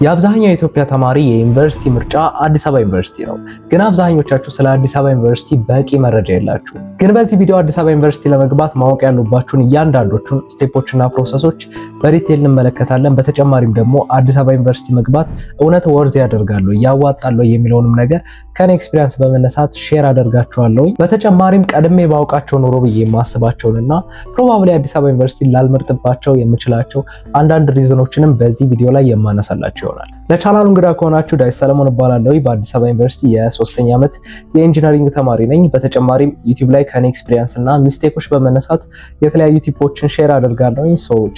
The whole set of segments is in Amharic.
የአብዛኛው የኢትዮጵያ ተማሪ የዩኒቨርሲቲ ምርጫ አዲስ አበባ ዩኒቨርሲቲ ነው። ግን አብዛኞቻችሁ ስለ አዲስ አበባ ዩኒቨርሲቲ በቂ መረጃ የላችሁ። ግን በዚህ ቪዲዮ አዲስ አበባ ዩኒቨርሲቲ ለመግባት ማወቅ ያሉባችሁን እያንዳንዶቹን ስቴፖችና ፕሮሰሶች በዲቴል እንመለከታለን። በተጨማሪም ደግሞ አዲስ አበባ ዩኒቨርሲቲ መግባት እውነት ወርዝ ያደርጋሉ ያዋጣሉ የሚለውንም ነገር ከኔ ኤክስፒሪየንስ በመነሳት ሼር አደርጋችኋለሁ። በተጨማሪም ቀድሜ ባውቃቸው ኖሮ ብዬ የማስባቸውንና ፕሮባብሊ አዲስ አበባ ዩኒቨርሲቲ ላልመርጥባቸው የምችላቸው አንዳንድ ሪዝኖችንም በዚህ ቪዲዮ ላይ የማነሳላችሁ ይሆናል። ለቻናሉ እንግዳ ከሆናችሁ ዳዊት ሰለሞን እባላለሁ። በአዲስ አበባ ዩኒቨርሲቲ የሶስተኛ ዓመት የኢንጂነሪንግ ተማሪ ነኝ። በተጨማሪም ዩቲዩብ ላይ ከኔ ኤክስፒሪየንስ እና ሚስቴኮች በመነሳት የተለያዩ ቲፖችን ሼር አደርጋለሁ።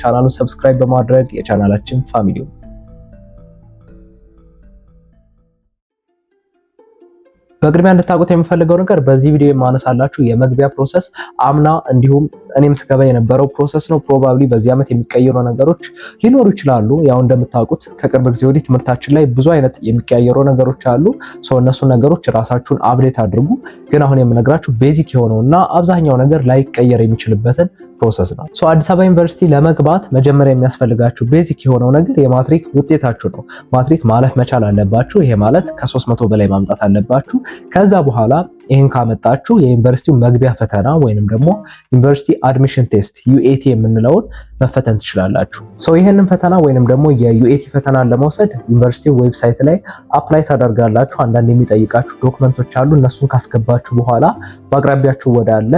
ቻናሉን ሰብስክራይብ በማድረግ የቻናላችን ፋሚሊ ነው። በቅድሚያ እንድታውቁት የምፈልገው ነገር በዚህ ቪዲዮ የማነሳላችሁ የመግቢያ ፕሮሰስ አምና እንዲሁም እኔም ስገባ የነበረው ፕሮሰስ ነው። ፕሮባብሊ በዚህ ዓመት የሚቀየሩ ነገሮች ሊኖሩ ይችላሉ። ያው እንደምታውቁት ከቅርብ ጊዜ ወዲህ ትምህርታችን ላይ ብዙ አይነት የሚቀየሩ ነገሮች አሉ። እነሱ ነገሮች ራሳችሁን አፕዴት አድርጉ። ግን አሁን የምነግራችሁ ቤዚክ የሆነውና አብዛኛው ነገር ላይቀየር የሚችልበትን ፕሮሰስ ነው። አዲስ አበባ ዩኒቨርሲቲ ለመግባት መጀመሪያ የሚያስፈልጋችሁ ቤዚክ የሆነው ነገር የማትሪክ ውጤታችሁ ነው። ማትሪክ ማለፍ መቻል አለባችሁ። ይሄ ማለት ከ300 በላይ ማምጣት አለባችሁ። ከዛ በኋላ ይሄን ካመጣችሁ የዩኒቨርሲቲው መግቢያ ፈተና ወይንም ደግሞ ዩኒቨርሲቲ አድሚሽን ቴስት ዩኤቲ የምንለውን መፈተን ትችላላችሁ። ይሄንን ፈተና ወይንም ደግሞ የዩኤቲ ፈተናን ለመውሰድ ዩኒቨርሲቲው ዌብሳይት ላይ አፕላይ ታደርጋላችሁ። አንዳንድ የሚጠይቃችሁ ዶክመንቶች አሉ። እነሱን ካስገባችሁ በኋላ በአቅራቢያችሁ ወዳለ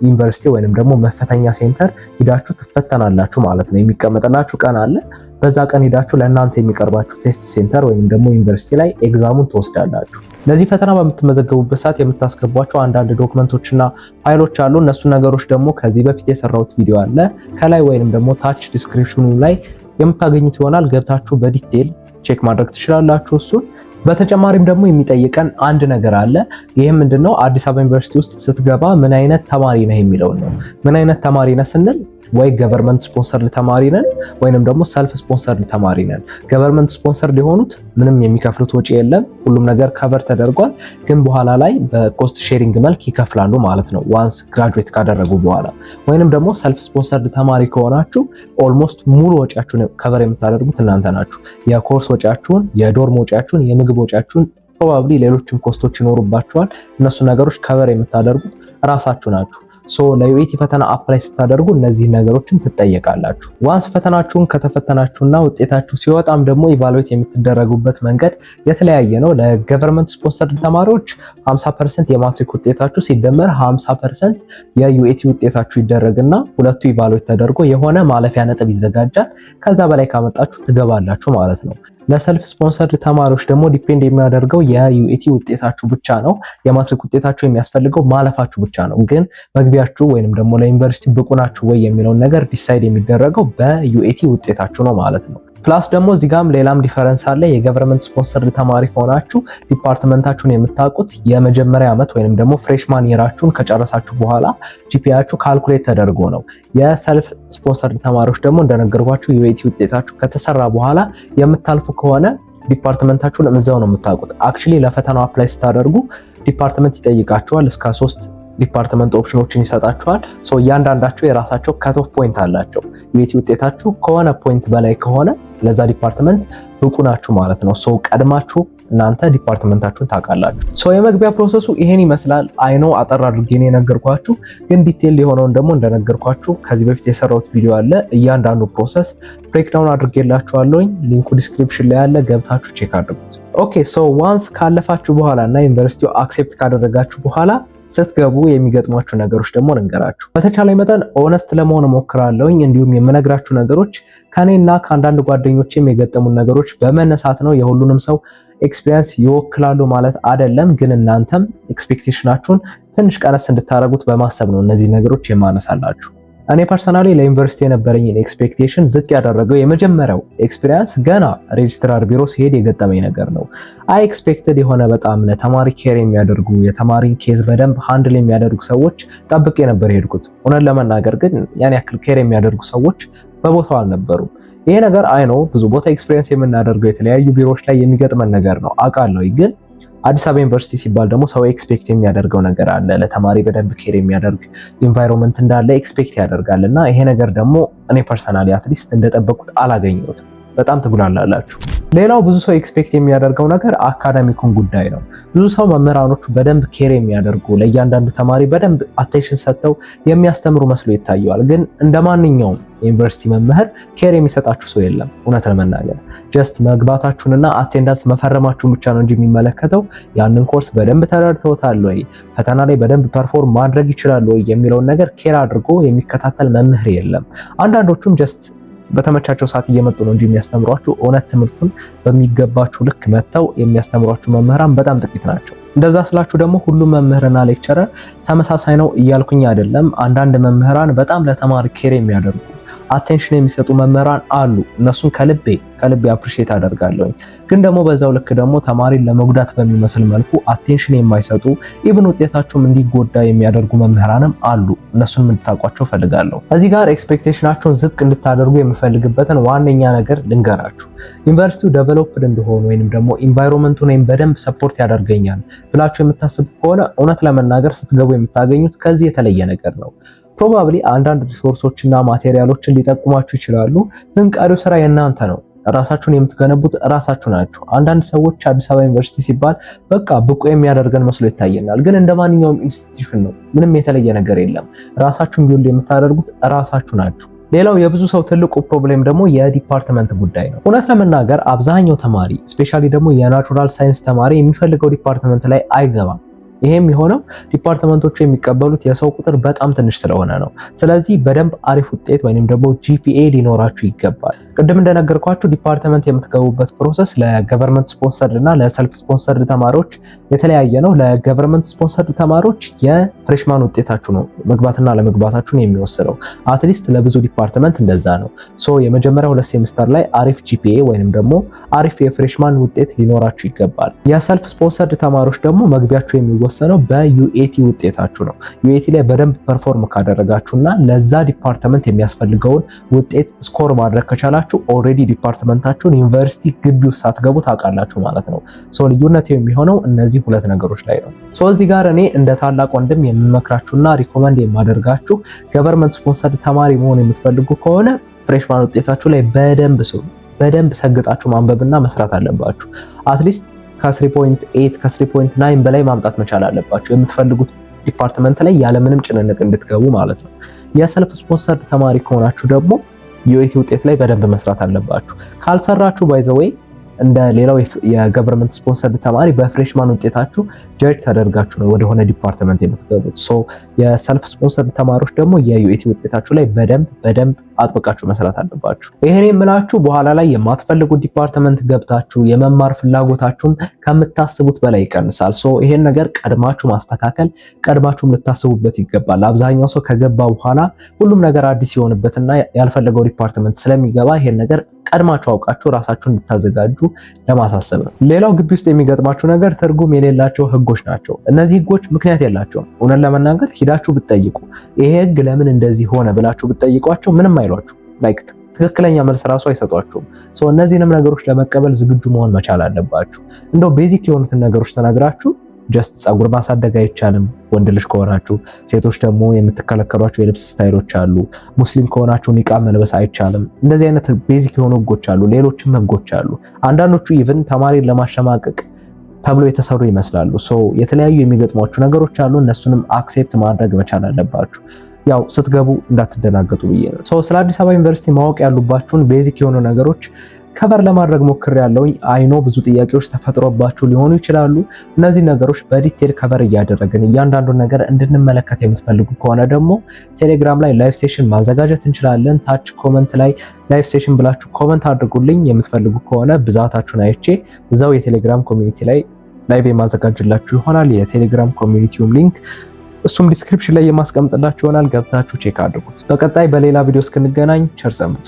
ዩኒቨርሲቲ ወይንም ደግሞ መፈተኛ ሴንተር ሂዳችሁ ትፈተናላችሁ ማለት ነው። የሚቀመጥላችሁ ቀን አለ። በዛ ቀን ሄዳችሁ ለእናንተ የሚቀርባችሁ ቴስት ሴንተር ወይንም ደግሞ ዩኒቨርሲቲ ላይ ኤግዛሙን ትወስዳላችሁ። ለዚህ ፈተና በምትመዘገቡበት ሰዓት የምታስገቧቸው አንዳንድ ዶክመንቶችና ፋይሎች አሉ። እነሱ ነገሮች ደግሞ ከዚህ በፊት የሰራሁት ቪዲዮ አለ ከላይ ወይንም ደግሞ ታች ዲስክሪፕሽኑ ላይ የምታገኙት ይሆናል። ገብታችሁ በዲቴል ቼክ ማድረግ ትችላላችሁ እሱን። በተጨማሪም ደግሞ የሚጠይቀን አንድ ነገር አለ። ይሄ ምንድነው? አዲስ አበባ ዩኒቨርሲቲ ውስጥ ስትገባ ምን አይነት ተማሪ ነህ የሚለው ነው። ምን አይነት ተማሪ ነህ ስንል ወይ ገቨርንመንት ስፖንሰርድ ተማሪ ነን ወይንም ደግሞ ሰልፍ ስፖንሰርድ ተማሪ ነን። ገቨርንመንት ስፖንሰርድ የሆኑት ምንም የሚከፍሉት ወጪ የለም፣ ሁሉም ነገር ከቨር ተደርጓል። ግን በኋላ ላይ በኮስት ሼሪንግ መልክ ይከፍላሉ ማለት ነው ዋንስ ግራጁዌት ካደረጉ በኋላ። ወይንም ደግሞ ሰልፍ ስፖንሰርድ ተማሪ ከሆናችሁ ኦልሞስት ሙሉ ወጪያችሁን ከቨር የምታደርጉት እናንተ ናችሁ። የኮርስ ወጪያችሁን፣ የዶርም ወጪያችሁን፣ የምግብ ወጪያችሁን፣ ፕሮባብሊ ሌሎችም ኮስቶች ይኖሩባችኋል። እነሱ ነገሮች ከቨር የምታደርጉት ራሳችሁ ናችሁ። ለዩኤቲ ፈተና አፕላይ ስታደርጉ እነዚህ ነገሮችን ትጠየቃላችሁ። ዋንስ ፈተናችሁን ከተፈተናችሁና ውጤታችሁ ሲወጣም ደግሞ ኢቫሉዌት የምትደረጉበት መንገድ የተለያየ ነው። ለገቨርንመንት ስፖንሰርድ ተማሪዎች 50% የማትሪክ ውጤታችሁ ሲደመር 50% የዩኤቲ ውጤታችሁ ይደረግና ሁለቱ ኢቫሉዌት ተደርጎ የሆነ ማለፊያ ነጥብ ይዘጋጃል። ከዛ በላይ ካመጣችሁ ትገባላችሁ ማለት ነው። ለሰልፍ ስፖንሰርድ ተማሪዎች ደግሞ ዲፔንድ የሚያደርገው የዩኤቲ ውጤታችሁ ብቻ ነው። የማትሪክ ውጤታችሁ የሚያስፈልገው ማለፋችሁ ብቻ ነው። ግን መግቢያችሁ ወይንም ደግሞ ለዩኒቨርሲቲ ብቁ ናችሁ ወይ የሚለውን ነገር ዲሳይድ የሚደረገው በዩኤቲ ውጤታችሁ ነው ማለት ነው። ፕላስ ደግሞ እዚህ ጋርም ሌላም ዲፈረንስ አለ። የገቨርንመንት ስፖንሰርድ ተማሪ ከሆናችሁ ዲፓርትመንታችሁን የምታውቁት የመጀመሪያ ዓመት ወይንም ደግሞ ፍሬሽማን የራችሁን ከጨረሳችሁ በኋላ ጂፒአችሁ ካልኩሌት ተደርጎ ነው። የሰልፍ ስፖንሰርድ ተማሪዎች ደግሞ እንደነገርኳችሁ ዩኤቲ ውጤታችሁ ከተሰራ በኋላ የምታልፉ ከሆነ ዲፓርትመንታችሁን እዛው ነው የምታውቁት። አክቹሊ ለፈተናው አፕላይ ስታደርጉ ዲፓርትመንት ይጠይቃችኋል። እስከ 3 ዲፓርትመንት ኦፕሽኖችን ይሰጣችኋል። እያንዳንዳቸው የራሳቸው ካት ኦፍ ፖይንት አላቸው። ዩኤቲ ውጤታችሁ ከሆነ ፖይንት በላይ ከሆነ ለዛ ዲፓርትመንት ብቁ ናችሁ ማለት ነው። ቀድማችሁ እናንተ ዲፓርትመንታችሁን ታውቃላችሁ። የመግቢያ ፕሮሰሱ ይሄን ይመስላል። አይኖ አጠር አድርጌ ነው የነገርኳችሁ፣ ግን ዲቴል የሆነውን ደግሞ እንደነገርኳችሁ ከዚህ በፊት የሰራሁት ቪዲዮ አለ። እያንዳንዱ ፕሮሰስ ብሬክዳውን አድርጌላችኋለሁ። ሊንኩ ዲስክሪፕሽን ላይ ያለ፣ ገብታችሁ ቼክ አድርጉት። ዋንስ ካለፋችሁ በኋላ እና ዩኒቨርሲቲው አክሴፕት ካደረጋችሁ በኋላ ስትገቡ የሚገጥሟችሁ ነገሮች ደግሞ ልንገራችሁ። በተቻለ መጠን ኦነስት ለመሆን እሞክራለሁኝ። እንዲሁም የምነግራችሁ ነገሮች ከኔና ከአንዳንድ ጓደኞቼም የገጠሙን ነገሮች በመነሳት ነው። የሁሉንም ሰው ኤክስፒሪየንስ ይወክላሉ ማለት አይደለም። ግን እናንተም ኤክስፔክቴሽናችሁን ትንሽ ቀነስ እንድታረጉት በማሰብ ነው እነዚህ ነገሮች የማነሳላችሁ። እኔ ፐርሰናሊ ለዩኒቨርሲቲ የነበረኝን ኤክስፔክቴሽን ዝቅ ያደረገው የመጀመሪያው ኤክስፒሪየንስ ገና ሬጅስትራር ቢሮ ሲሄድ የገጠመኝ ነገር ነው። አይ ኤክስፔክትድ የሆነ በጣም ለተማሪ ኬር የሚያደርጉ የተማሪን ኬዝ በደንብ ሃንድል የሚያደርጉ ሰዎች ጠብቄ ነበር የሄድኩት። እውነት ለመናገር ግን ያን ያክል ኬር የሚያደርጉ ሰዎች በቦታው አልነበሩም። ይሄ ነገር አይ ነው ብዙ ቦታ ኤክስፒሪየንስ የምናደርገው የተለያዩ ቢሮዎች ላይ የሚገጥመን ነገር ነው አውቃለሁ። ግን አዲስ አበባ ዩኒቨርሲቲ ሲባል ደግሞ ሰው ኤክስፔክት የሚያደርገው ነገር አለ። ለተማሪ በደንብ ኬር የሚያደርግ ኢንቫይሮንመንት እንዳለ ኤክስፔክት ያደርጋልና ይሄ ነገር ደግሞ እኔ ፐርሰናሊ አትሊስት እንደጠበቁት አላገኘሁትም። በጣም ትጉላላላችሁ። ሌላው ብዙ ሰው ኤክስፔክት የሚያደርገው ነገር አካዳሚኩን ጉዳይ ነው። ብዙ ሰው መምህራኖቹ በደንብ ኬር የሚያደርጉ ለእያንዳንዱ ተማሪ በደንብ አቴንሽን ሰጥተው የሚያስተምሩ መስሎ ይታየዋል። ግን እንደ ማንኛውም የዩኒቨርሲቲ መምህር ኬር የሚሰጣችሁ ሰው የለም። እውነት ለመናገር ጀስት መግባታችሁንና አቴንዳንስ መፈረማችሁን ብቻ ነው እንጂ የሚመለከተው ያንን ኮርስ በደንብ ተረድተውታል ወይ፣ ፈተና ላይ በደንብ ፐርፎርም ማድረግ ይችላል ወይ የሚለውን ነገር ኬር አድርጎ የሚከታተል መምህር የለም። አንዳንዶቹም ጀስት በተመቻቸው ሰዓት እየመጡ ነው እንጂ የሚያስተምሯችሁ እውነት ትምህርቱን በሚገባችሁ ልክ መተው የሚያስተምሯችሁ መምህራን በጣም ጥቂት ናቸው። እንደዛ ስላችሁ ደግሞ ሁሉም መምህርና ሌክቸረር ተመሳሳይ ነው እያልኩኝ አይደለም። አንዳንድ መምህራን በጣም ለተማሪ ኬር የሚያደርጉ አቴንሽን የሚሰጡ መምህራን አሉ። እነሱን ከልቤ አፕሪሺየት አደርጋለሁኝ። ግን ደግሞ በዛው ልክ ደግሞ ተማሪን ለመጉዳት በሚመስል መልኩ አቴንሽን የማይሰጡ ኢቭን ውጤታቸውም እንዲጎዳ የሚያደርጉ መምህራንም አሉ። እነሱን እንድታውቋቸው ፈልጋለሁ። እዚህ ጋር ኤክስፔክቴሽናቸውን ዝቅ እንድታደርጉ የምፈልግበትን ዋነኛ ነገር ልንገራችሁ። ዩኒቨርሲቲው ዴቨሎፕድ እንደሆነ ወይንም ደግሞ ኢንቫይሮንመንቱን በደንብ ሰፖርት ያደርገኛል ብላችሁ የምታስቡ ከሆነ እውነት ለመናገር ስትገቡ የምታገኙት ከዚህ የተለየ ነገር ነው። ፕሮባብሊ አንዳንድ ሪሶርሶችና ማቴሪያሎችን ሊጠቁማችሁ ይችላሉ። ግን ቀሪው ስራ የእናንተ ነው። ራሳችሁን የምትገነቡት ራሳችሁ ናችሁ። አንዳንድ ሰዎች አዲስ አበባ ዩኒቨርሲቲ ሲባል በቃ ብቁ የሚያደርገን መስሎ ይታየናል። ግን እንደ ማንኛውም ኢንስቲትዩሽን ነው። ምንም የተለየ ነገር የለም። ራሳችሁን ቢውልድ የምታደርጉት ራሳችሁ ናችሁ። ሌላው የብዙ ሰው ትልቁ ፕሮብሌም ደግሞ የዲፓርትመንት ጉዳይ ነው። እውነት ለመናገር አብዛኛው ተማሪ ስፔሻሊ ደግሞ የናቹራል ሳይንስ ተማሪ የሚፈልገው ዲፓርትመንት ላይ አይገባም። ይሄም የሆነው ዲፓርትመንቶቹ የሚቀበሉት የሰው ቁጥር በጣም ትንሽ ስለሆነ ነው። ስለዚህ በደንብ አሪፍ ውጤት ወይንም ደግሞ ጂፒኤ ሊኖራችሁ ይገባል። ቅድም እንደነገርኳችሁ ዲፓርትመንት የምትገቡበት ፕሮሰስ ለገቨርንመንት ስፖንሰርድ እና ለሰልፍ ስፖንሰርድ ተማሪዎች የተለያየ ነው። ለገቨርንመንት ስፖንሰርድ ተማሪዎች የፍሬሽማን ውጤታችሁ ነው መግባትና ለመግባታችሁን የሚወስነው። አትሊስት ለብዙ ዲፓርትመንት እንደዛ ነው። ሶ የመጀመሪያው 2 ሴሚስተር ላይ አሪፍ ጂፒኤ ወይንም ደግሞ አሪፍ የፍሬሽማን ውጤት ሊኖራችሁ ይገባል። የሰልፍ ስፖንሰርድ ተማሪዎች ደግሞ መግቢያችሁ የሚወሰነው በዩኤቲ ውጤታችሁ ነው። ዩኤቲ ላይ በደንብ ፐርፎርም ካደረጋችሁና ለዛ ዲፓርትመንት የሚያስፈልገውን ውጤት ስኮር ማድረግ ከቻላችሁ ኦልሬዲ ዲፓርትመንታችሁን ዩኒቨርሲቲ ግቢ ውስጥ ሳትገቡ ታውቃላችሁ ማለት ነው። ሶ ልዩነት የሚሆነው እነዚህ 2 ነገሮች ላይ ነው። ሶ እዚህ ጋር እኔ እንደ ታላቅ ወንድም የምመክራችሁና ሪኮመንድ የማደርጋችሁ ገቨርንመንት ስፖንሰርድ ተማሪ መሆን የምትፈልጉ ከሆነ ፍሬሽማን ውጤታችሁ ላይ በደንብ ሰግጣችሁ ማንበብና መስራት አለባችሁ። አትሊስት ከ3.8 ከ3.9 በላይ ማምጣት መቻል አለባችሁ የምትፈልጉት ዲፓርትመንት ላይ ያለምንም ጭንቅንቅ እንድትገቡ ማለት ነው። የሰልፍ ስፖንሰርድ ተማሪ ከሆናችሁ ደግሞ ዩኤቲ ውጤት ላይ በደንብ መስራት አለባችሁ። ካልሰራችሁ ባይ ዘ ዌይ እንደ ሌላው የገቨርንመንት ስፖንሰርድ ተማሪ በፍሬሽማን ውጤታችሁ ጀጅ ተደርጋችሁ ነው ወደሆነ ዲፓርትመንት የምትገቡት። ሶ የሰልፍ ስፖንሰርድ ተማሪዎች ደግሞ የዩኤቲ ውጤታችሁ ላይ በደንብ አጥብቃችሁ መስራት አለባችሁ። ይሄን የምላችሁ በኋላ ላይ የማትፈልጉት ዲፓርትመንት ገብታችሁ የመማር ፍላጎታችሁን ከምታስቡት በላይ ይቀንሳል። ሶ ይሄን ነገር ቀድማችሁ ማስተካከል ቀድማችሁም ልታስቡበት ይገባል። አብዛኛው ሰው ከገባ በኋላ ሁሉም ነገር አዲስ ሲሆንበትና ያልፈለገው ዲፓርትመንት ስለሚገባ ይሄን ነገር ቀድማችሁ አውቃችሁ ራሳችሁን እንድታዘጋጁ ለማሳሰብ ነው። ሌላው ግቢ ውስጥ የሚገጥማችሁ ነገር ትርጉም የሌላቸው ህጎች ናቸው። እነዚህ ህጎች ምክንያት የላቸውም። እውነት ለመናገር ሂዳችሁ ብትጠይቁ ይሄ ህግ ለምን እንደዚህ ሆነ ብላችሁ ብትጠይቋቸው ምንም አይሏችሁ። ላይክ ትክክለኛ መልስ ራሱ አይሰጧችሁም። ሶ እነዚህንም ነገሮች ለመቀበል ዝግጁ መሆን መቻል አለባችሁ። እንደው ቤዚክ የሆኑትን ነገሮች ተናግራችሁ ጀስት ፀጉር ማሳደግ አይቻልም ወንድ ልጅ ከሆናችሁ። ሴቶች ደግሞ የምትከለከሏቸው የልብስ ስታይሎች አሉ። ሙስሊም ከሆናችሁ ኒቃብ መልበስ አይቻልም። እንደዚህ አይነት ቤዚክ የሆኑ ህጎች አሉ። ሌሎችም ህጎች አሉ። አንዳንዶቹ ኢቭን ተማሪን ለማሸማቀቅ ተብሎ የተሰሩ ይመስላሉ። ሶ የተለያዩ የሚገጥሟችሁ ነገሮች አሉ። እነሱንም አክሴፕት ማድረግ መቻል አለባችሁ። ያው ስትገቡ እንዳትደናገጡ ብዬ ነው። ሶ ስለ አዲስ አበባ ዩኒቨርሲቲ ማወቅ ያሉባችሁን ቤዚክ የሆኑ ነገሮች ከቨር ለማድረግ ሞክሬያለሁኝ። አይኖ ብዙ ጥያቄዎች ተፈጥሮባችሁ ሊሆኑ ይችላሉ። እነዚህ ነገሮች በዲቴል ከቨር እያደረግን እያንዳንዱን ነገር እንድንመለከት የምትፈልጉ ከሆነ ደግሞ ቴሌግራም ላይ ላይቭ ሴሽን ማዘጋጀት እንችላለን። ታች ኮመንት ላይ ላይቭ ሴሽን ብላችሁ ኮመንት አድርጉልኝ። የምትፈልጉ ከሆነ ብዛታችሁን አይቼ እዛው የቴሌግራም ኮሚኒቲ ላይ ላይቭ የማዘጋጅላችሁ ይሆናል። የቴሌግራም ኮሚኒቲውም ሊንክ እሱም ዲስክሪፕሽን ላይ የማስቀምጥላችሁ ይሆናል። ገብታችሁ ቼክ አድርጉት። በቀጣይ በሌላ ቪዲዮ እስክንገናኝ ቸር ሰንብቱ።